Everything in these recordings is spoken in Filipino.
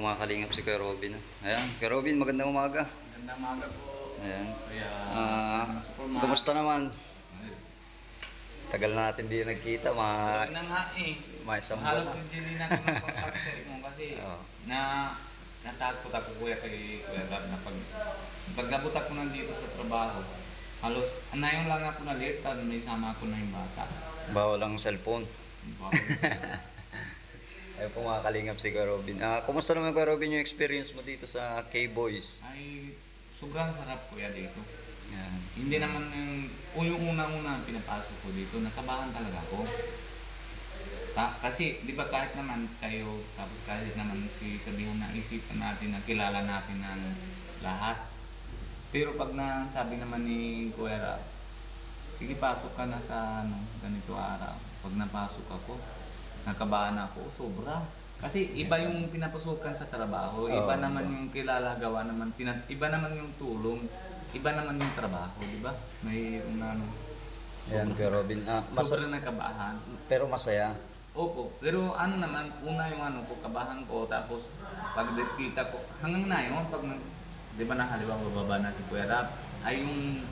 mga kalingap si Kuya Robin. Ayan, Kuya Robin, magandang umaga. Magandang umaga po. Ayan. Kaya, Kumusta naman? Tagal na natin di nagkita, Tagal na nga mga isang buwan Halos na. hindi na ako nag-contact sa mo kasi Oo. natakot ako kay Kuya Rab na pag nabot ako nandito sa trabaho, halos anayon lang ako na late at may sama ako na yung bata. Bawal ang cellphone. Ayun po mga kalingap si Kuya Robin. Kumusta naman Kuya Robin yung experience mo dito sa K-Boys? Ay, sobrang sarap kuya dito. Ayan. Hindi naman yung unang-una pinapasok ko dito, nakabahan talaga ako. Kasi di ba kahit naman tayo, tapos kahit naman sabihan na isipan natin na kilala natin ng lahat. Pero pag nasabi naman ni Kuya Rab, sige pasok ka na sa ganito araw. Pag napasok ako, nakabahan ako, sobra. Kasi iba yung pinapasukan sa trabaho, iba naman yung kilala gawa naman, iba naman yung tulong, iba naman yung trabaho, di ba? May Ayan Kuya Robin. sobrang nakabahan. Pero masaya. Opo, pero naman, una yung ko, kabahan ko, tapos pag kita ko, hanggang na yun, di ba nakaliwa bababa na si Kuya Rab, ay yung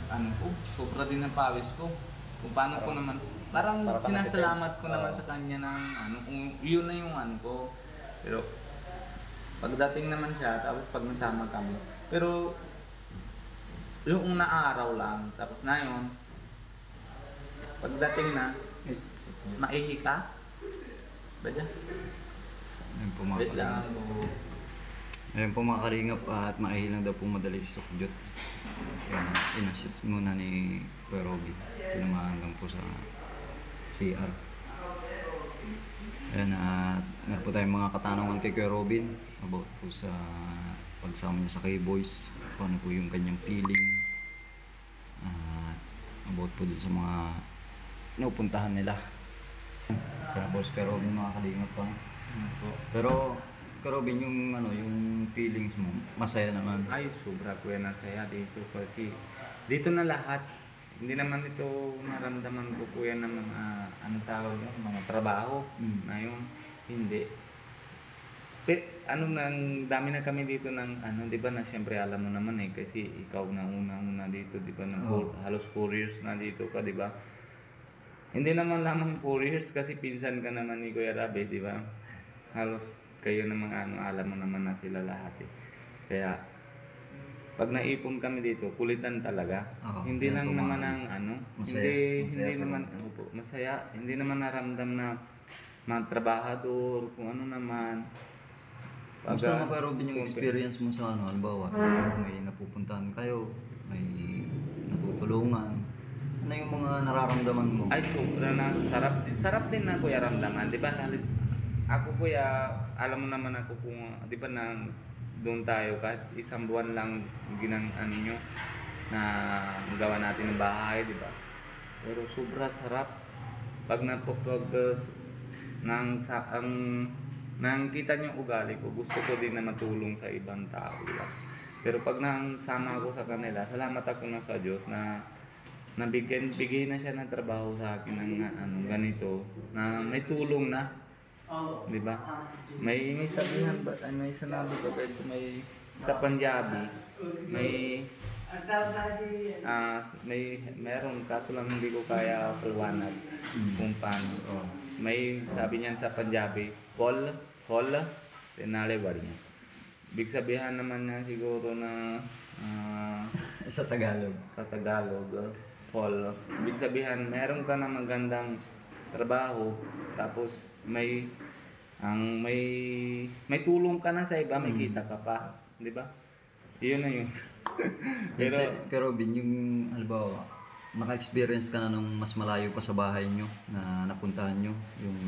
ko, sobra din ang pawis ko. Kung paano ko naman, parang sinasalamat ko naman sa kanya ng kung yun na yung ko. Pero pagdating naman siya, tapos pag nasama kami, pero yung una araw lang, tapos na yun, pagdating na, maihi ka? Ba dyan? Ayun po mga Wait lang kalingap. ako. Ayun po mga kalingap at maihilang daw po madali sa sukjot. Kaya in-assist muna ni Kuya Robin. Sinamahan lang po sa CR. Ayan, meron po tayong mga katanungan kay Kuya Robin about po sa pagsama niya sa K-Boys. Paano po yung kanyang feeling. About po dun sa mga napupuntahan nila. Kaya boss Kuya Robin mga kalingap pa. Pero Kuya Robin, yung feelings mo, masaya naman. Ay, sobra kuya nasaya dito kasi dito na lahat. Hindi naman ito naramdaman ko kuya ng mga tawag yun, mga trabaho na yun. Hindi. Nang dami na kami dito ng di ba na siyempre alam mo naman kasi ikaw na una dito, di ba? Halos 4 years na dito ka, di ba? Hindi naman lamang 4 years kasi pinsan ka naman ni Kuya Rab, di ba? Halos kayo namang alam mo naman na sila lahat Kaya pag naipon kami dito, kulitan talaga. Hindi lang naman ang masaya, hindi naman masaya, hindi naman naramdam na mga trabahador, kung ano naman. Gusto mo Kuya Robin yung experience mo sa halimbawa, may napupuntahan kayo, may natutulungan. Ano yung mga nararamdaman mo? Ay, sobra na sarap. Sarap din na kuya ramdaman, di ba? Ako kuya, alam mo naman ako kung, di ba doon tayo kahit isang buwan lang nyo na gawa natin ng bahay, di ba? Pero sobra sarap pag nang kita niyo ugali ko, gusto ko din na matulong sa ibang tao, di ba? Pero pag nang sama ako sa kanila, salamat ako na sa Diyos na bigay na siya ng trabaho sa akin ng ganito na may tulong na. Di ba? May sabihan ba? May sinabi ko may sa Punjabi, meron kaso lang hindi ko kaya paliwanag kung paano. May sabi niyan sa Punjabi, Pol, Tenale Bariya. Big sabihan naman niya siguro na Sa Tagalog. Pol. Big sabihan, meron ka na magandang trabaho, tapos may tulong ka na sa iba, may kita ka pa, di ba? Iyon na yun. Pero Robin, yung halimbawa, naka-experience ka na nung mas malayo pa sa bahay nyo na napuntahan nyo. Yung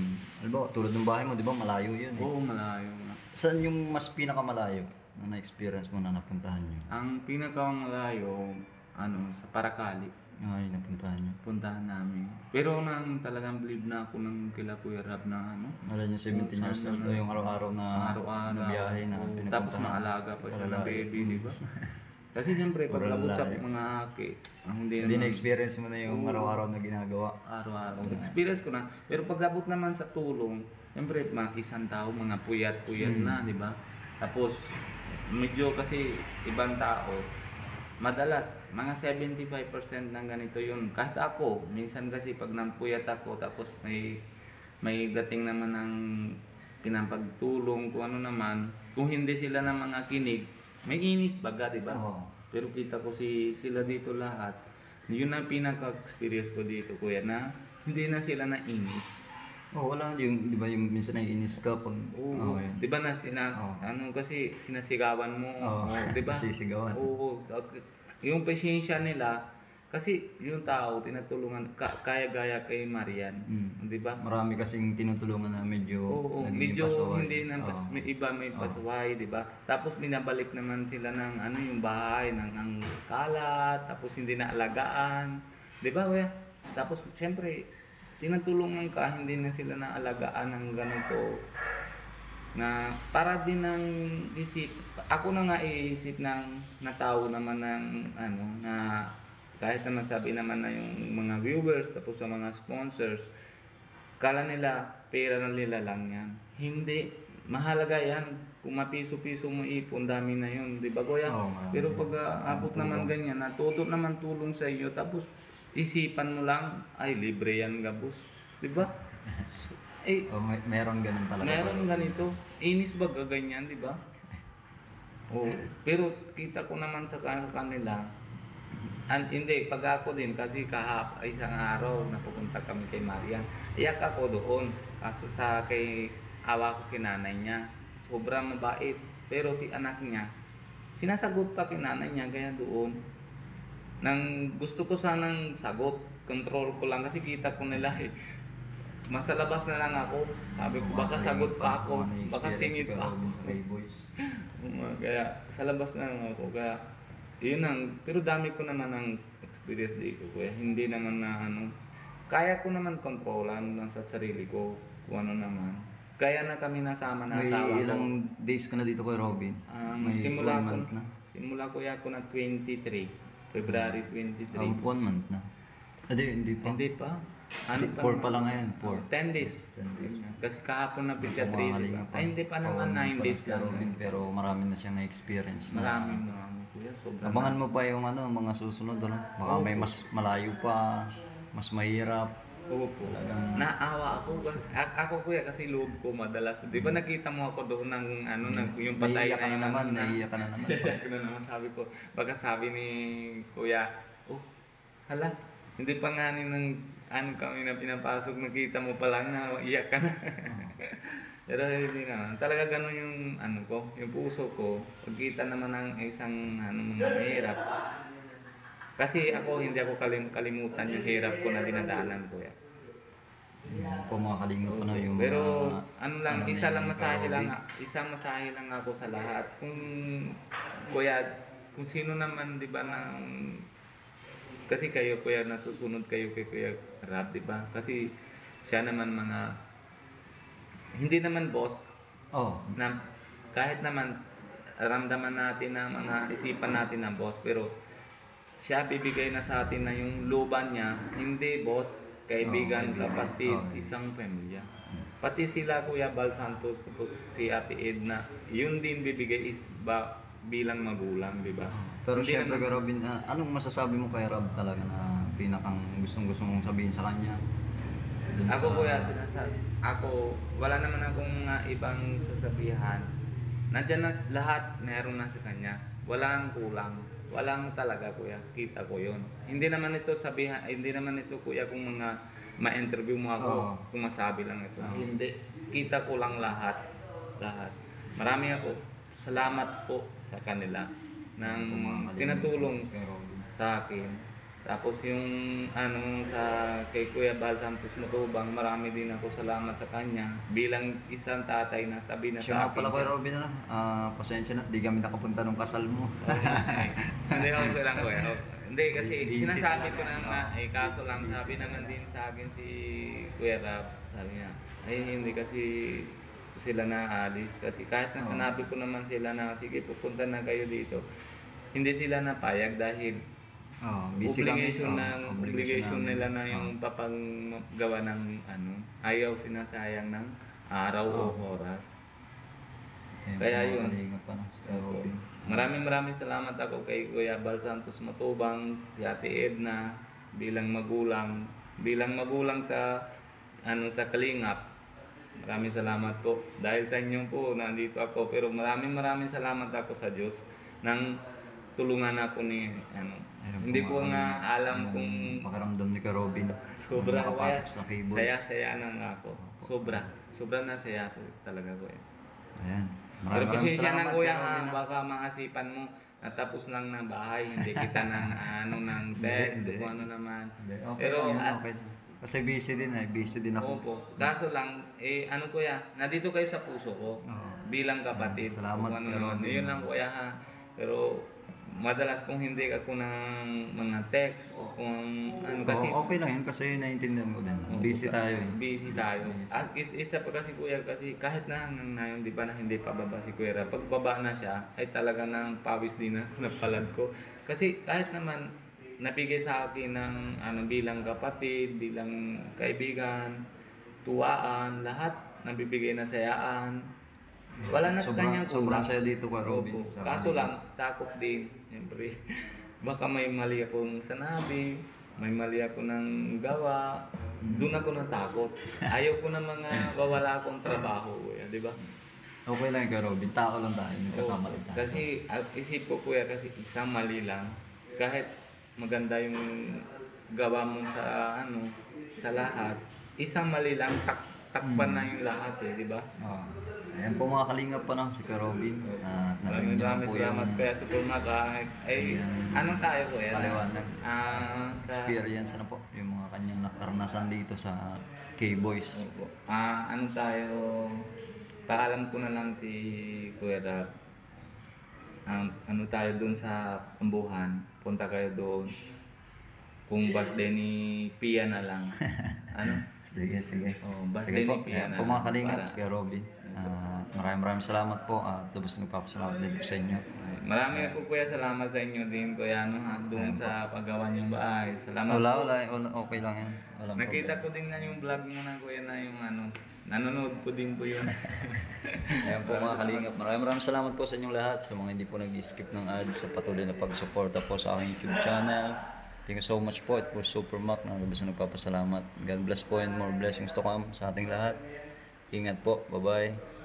halimbawa, tulad ng bahay mo, di ba malayo yun Oo, malayo na. Saan yung mas pinakamalayo na na-experience mo na napuntahan nyo? Ang pinakamalayo, sa Paracali. Ay, napuntahan nyo. Puntahan namin. Pero talagang believe na ako ng kila Kuya Rab na Alam niyo, 17 years old, yung araw-araw na biyahe na pinupuntahan. Tapos maalaga pa siya ng baby, di ba? Kasi siyempre, pag labot sa mga aki, hindi na-experience mo na yung araw-araw na ginagawa. Araw-araw. Experience ko na. Pero pag labot naman sa tulong, siyempre, mga isang tao, mga puyat-puyat na, di ba? Tapos, medyo kasi ibang tao, madalas, mga 75% ng ganito yun. Kahit ako, minsan kasi pag nampuyat ako, tapos may dating naman ng pinapagtulong, kung ano naman, kung hindi sila ng mga kinig, may inis baga, di ba? Oo. Pero kita ko sila dito lahat, yun ang pinaka-experience ko dito, kuya, na hindi na sila na inis. Oh, wala yung, di ba yung minsan naiinis ka pag, Oo, yun. 'di ba na Oo. ano kasi sinasigawan mo, Oo, 'di ba? nasisigawan. Oo, yung pasensya nila kasi yung tao tinutulungan kaya-gaya kay Marian, Mm. 'di ba? Marami kasing tinutulungan na medyo Oo, nagiging medyo pasaway. hindi na Oo. may iba may pasaway, 'di ba? Tapos binabalik naman sila ng ano yung bahay ng ang kalat, tapos hindi na alagaan, 'di ba? Kuya? Tapos siyempre tinutulungan ka, hindi na sila naalagaan ng ganito na para din ng isip. Ako na nga iisip ng natao naman ng ano na kahit naman sabi naman na yung mga viewers tapos sa mga sponsors, kala nila pera na nila lang yan. Hindi. Mahalaga yan. Kung mapiso-piso mo ipon, dami na yun. Di ba, kuya? Oo, marami. Pero pag abot naman Tulong. ganyan, natuto naman tulong sa iyo, tapos isipan mo lang, ay, libre yan, gabos. Di ba? Eh, Oh, meron ganun talaga. meron ganito. Inis ba ganyan, di ba? Oh, pero kita ko naman sa kanila, hindi, pag ako din, kasi isang araw napupunta kami kay Marian. Iyak ako doon, kaso sa kay awa ko kinanay niya. Sobrang mabait. Pero si anak niya, sinasagot pa kinanay niya, kaya doon. Nang gusto ko sanang sagot, control ko lang kasi kita ko nila eh. Masa labas na lang ako. Sabi ko, baka sagot pa ako, baka singit pa ako. Sa Playboys. Kaya sa labas na lang ako. Kaya yun ang, pero dami ko naman ang experience dito, kuya. Hindi naman na ano, kaya ko naman kontrolan lang sa sarili ko kung ano naman. Kaya na kami nasama na May asawa ko. ilang days ka na dito kay Robin? May Simula 1 ko month na. Simula ko ako na 23, February 23. 1 month na. Hindi pa. Hindi pa. Ano pa? 4 pa lang ngayon, 4. 10 days. 10 days. Kasi kahapon na picture 3, di ba? Kumakalingap pa. Ay, hindi pa naman 9 days lang. Robin, pero marami na siyang na-experience na. Marami, kuya. Sobrang. Abangan mo pa yung ano, mga susunod, ano? Baka may mas malayo pa, mas mahirap. Opo. Naawa ako. Ako kuya kasi loob ko madalas. Di ba nakita mo ako doon ng ano, yung patay Naiiyak ka na yung naman, ano na- naiiyak ka na naman. Naiiyak ko na naman. Sabi ko, baka sabi ni kuya, oh, hala, hindi pa nga ng ano kami na pinapasok, nakita mo pa lang na iyak ka na. Pero hindi naman. Talaga ganun yung ano ko, yung puso ko. Pagkita naman ng isang ano, mga mahirap. Kasi ako, hindi ako kalimutan yung hirap ko na dinadaanan ko. Po mga kalingap pa na yung Pero mga, ano lang, ano isa ni lang masahe Robin. lang, isang masahe lang ako sa lahat. Kuya, kung sino naman, 'di ba, kasi kayo kuya nasusunod kayo kay Kuya Rap, 'di ba? Kasi siya naman hindi naman boss Oh, na kahit naman ramdaman natin na mga isipan natin ng boss, pero siya bibigay na sa atin na yung luban niya, hindi boss, kaibigan, kaibigan. kapatid, Oh. isang pamilya. Pati sila Kuya Bal Santos, tapos si Ate Edna, yun din bibigay bilang magulang, di ba? pero Hindi syempre naman- kay Robin, anong masasabi mo kay Rob talaga na pinakang gustong-gusto mong sabihin sa kanya? Dun Ako sa- kuya, wala naman akong ibang sasabihan. Nandiyan na lahat, meron na sa kanya. Walang kulang. Walang talaga kuya, kita ko yon. Hindi naman ito kuya kung mga ma-interview mo ako, Oo. kung masabi lang ito. Oo. Hindi, kita ko lang lahat. Lahat. Marami ako. Salamat po sa kanila ng Mga kalingap tinatulong kay Robin. sa akin. Tapos yung sa kay Kuya Bal Santos Matubang, marami din ako salamat sa kanya bilang isang tatay na tabi na Siya sa nga pala kay siya. Robin, pasensya na, di kami nakapunta nung kasal mo. Hindi ako lang kuya. Hindi kasi Busy sinasabi ko talaga. na nga, kaso lang sabi naman din sa akin si Kuya Rap, sabi niya, ay hindi kasi sila na alis kasi kahit na sinabi ko naman sila na sige pupunta na kayo dito, hindi sila napayag dahil Busy kami. obligation namin. nila na yung papanggawa ng ano, ayaw sinasayang ng araw o oras. Ayan, Kaya mga yun. kalingap pa na. Kuya Robin. Maraming salamat ako kay Kuya Bal Santos Matubang, si Ate Edna bilang magulang sa sa Kalingap. Maraming salamat po. Dahil sa inyo po nandito ako, pero maraming salamat ako sa Diyos nang tulungan ako ni Ayan hindi po, ko mga nga kalingap, alam yung kung pakiramdam ni Kuya Robin. sobra Nung kaya nakapasok sa cables. saya na nga ako. Sobra na saya to talaga ko. Ayan. Pero Maraming pasensya na salamat, kuya Kuya ha, Robin, ha? baka maasipan mo natapos lang ng bahay, hindi kita ng ng text Hindi, o kung ano naman. Hindi, okay Pero lang yan, okay. Kasi busy din ako. opo, kaso lang, kuya, nandito kayo sa puso ko Oo. bilang kapatid. Salamat, Kung ano Kuya naman, Robin. yun lang kuya ha. Pero madalas kung hindi ako ng mga text o kung ano kasi Okay lang yan kasi naiintindihan ko din. Busy tayo eh. Busy tayo. At isa pa kasi kuya, kasi kahit na hanggang ngayon, di ba na hindi pa baba si Kuya Rap, pag baba na siya, ay talaga ng pawis din na napalad ko. Kasi kahit naman, nabigay sa akin ng bilang kapatid, bilang kaibigan, tuwaan, lahat nabibigay na sayaan. Wala na sa kanyang Sobrang kulang. saya dito, Kuya Robin. Opo. Kaso lang, takot din. Siyempre, baka may mali akong sanabi, may mali ako ng gawa. Doon ako natakot. Ayaw ko na mga wawala akong trabaho, kuya, di ba? Okay lang, Kuya Robin. Tao lang tayo. Nagkakamali tayo. Kasi isip ko kuya, kasi isang mali lang, kahit maganda yung gawa mo sa sa lahat, isang mali lang, takpan na yung lahat eh, di ba? Ayan po mga kalingap pa lang si Kuya Robin. Narinig niyo na Maraming po salamat yung kaya Supermac. Anong tayo kuya? paliwanag. Sa Experience na po. Yung mga kanyang nakaranasan dito sa K-Boys. Opo. Ano tayo, paalam ko na lang si Kuya Rap. Ano tayo doon sa Ambuhan, punta kayo doon. Kung birthday ni Pia na lang. Sige. Oh, Sige birthday po. ni Pia Ayan na po mga lang. kalingap si Kuya Robin. Maraming salamat po at lubos nagpapasalamat din po sa inyo. Marami po kuya, salamat sa inyo din kuya doon sa paggawa niyong bahay. Salamat po. Wala, okay lang yan. Walang Nakita ko din na yung vlog mo na kuya na yung nanonood ko din po yun. Ayan po mga kalingap. Maraming salamat po sa inyong lahat. Sa mga hindi po nag-skip ng ads, sa patuloy na pag-suporta po sa aking YouTube channel. Thank you so much po at po Supermac na lubos na nagpapasalamat. God bless po and more blessings to come sa ating lahat. Ingat po. Bye-bye.